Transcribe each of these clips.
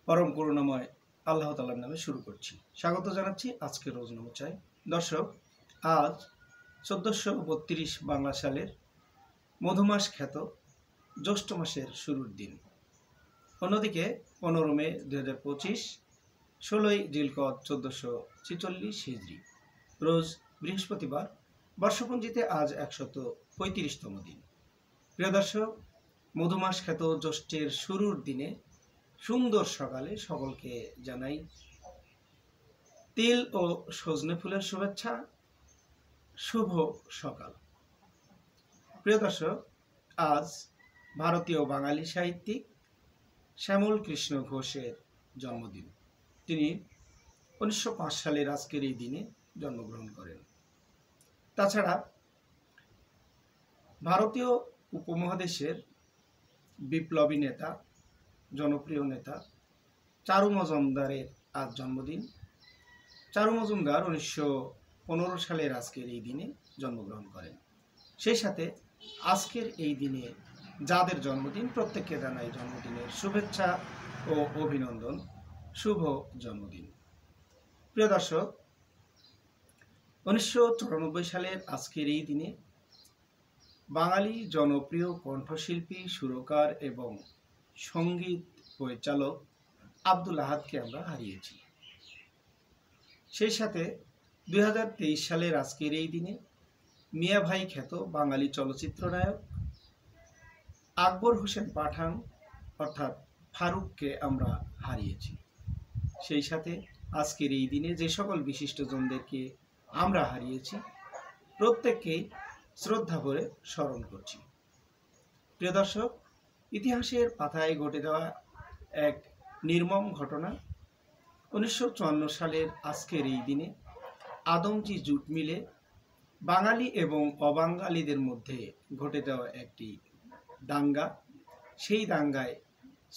পরম করুণাময় আল্লাহ তাআলার নামে শুরু করছি। স্বাগত জানাচ্ছি আজকের রোজনামচায়। দর্শক, আজ ১৪৩২ বাংলা সালের মধুমাস খ্যাত জ্যৈষ্ঠ মাসের শুরুর দিন। অন্যদিকে ১৫ মে ২০২৫, ১৬ই জিলকদ ১৪৪৬ হিজরি, রোজ বৃহস্পতিবার, বর্ষপঞ্জিতে আজ ১৩৫তম দিন। প্রিয় দর্শক, মধুমাস খ্যাত জ্যৈষ্ঠের শুরুর দিনে সুন্দর সকালে সকলকে জানাই তিল ও সজনে ফুলের শুভেচ্ছা। শুভ সকাল। প্রিয় দর্শক, আজ ভারতীয় বাঙালি সাহিত্যিক শ্যামল কৃষ্ণ ঘোষের জন্মদিন। তিনি ১৯০৫ সালের আজকের এই দিনে জন্মগ্রহণ করেন। তাছাড়া ভারতীয় উপমহাদেশের বিপ্লবী নেতা, জনপ্রিয় নেতা চারু মজুমদারের আজ জন্মদিন। চারু মজুমদার ১৯১৫ সালের আজকের এই দিনে জন্মগ্রহণ করেন। সেই সাথে আজকের এই দিনে যাদের জন্মদিন, প্রত্যেককে জানাই জন্মদিনের শুভেচ্ছা ও অভিনন্দন। শুভ জন্মদিন। প্রিয় দর্শক, ১৯৯৪ সালের আজকের এই দিনে বাঙালি জনপ্রিয় কণ্ঠশিল্পী, সুরকার এবং সঙ্গীত পরিচালক আব্দুল আহাদকে আমরা হারিয়েছি। সেই সাথে ২০২৩ সালের আজকের এই দিনে মিয়া ভাই খ্যাত বাঙালি চলচ্চিত্র নায়ক আকবর হোসেন পাঠান অর্থাৎ ফারুককে আমরা হারিয়েছি। সেই সাথে আজকের এই দিনে যে সকল বিশিষ্টজনদেরকে আমরা হারিয়েছি, প্রত্যেককেই শ্রদ্ধা করে স্মরণ করছি। প্রিয় দর্শক, ইতিহাসের পাতায় ঘটে যাওয়া এক নির্মম ঘটনা। ১৯৫৪ সালের আজকের এই দিনে আদমজি জুট মিলে বাঙালি এবং অবাঙালিদের মধ্যে ঘটে যাওয়া একটি দাঙ্গা। সেই দাঙ্গায়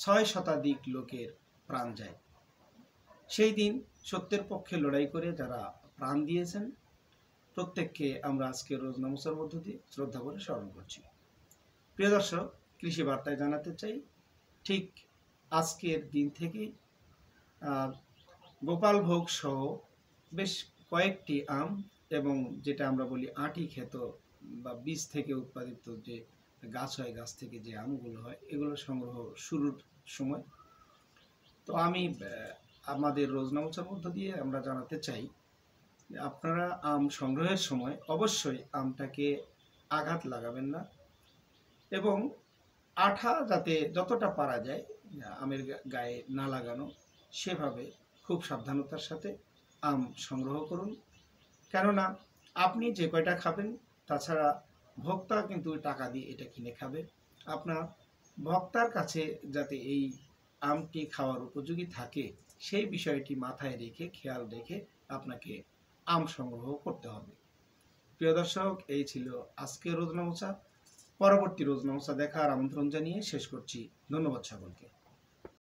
৬ শতাধিক লোকের প্রাণ যায়। সেই দিন সত্যের পক্ষে লড়াই করে যারা প্রাণ দিয়েছেন, প্রত্যেককে আমরা আজকের রোজনামচার মধ্য দিয়ে শ্রদ্ধা করে স্মরণ করছি। প্রিয় দর্শক, কৃষি বার্তায় জানাতে চাই, ঠিক আজকের দিন থেকে গোপালভোগ সহ বেশ কয়েকটি আম এবং যেটা আমরা বলি আঁটি ক্ষেত বা বীজ থেকে উৎপাদিত যে গাছ হয়, গাছ থেকে যে আমগুলো হয়, এগুলো সংগ্রহ শুরুর সময়। তো আমি আমাদের রোজনামচার মধ্য দিয়ে আমরা জানাতে চাই, আপনারা আম সংগ্রহের সময় অবশ্যই আমটাকে আঘাত লাগাবেন না এবং আঠা যাতে যতটা পারা যায় আমের গায়ে না লাগানো, সেভাবে খুব সাবধানতার সাথে আম সংগ্রহ করুন। কেননা আপনি যে কয়টা খাবেন, তাছাড়া ভোক্তা কিন্তু টাকা দিয়ে এটা কিনে খাবে। আপনার ভোক্তার কাছে যাতে এই আমটি খাওয়ার উপযোগী থাকে, সেই বিষয়টি মাথায় রেখে, খেয়াল রেখে আপনাকে আম সংগ্রহ করতে হবে। প্রিয় দর্শক, এই ছিল আজকের রোজনামচা। পরবর্তী রোজনামচা দেখার আমন্ত্রণ জানিয়ে শেষ করছি। ধন্যবাদ সকলকে।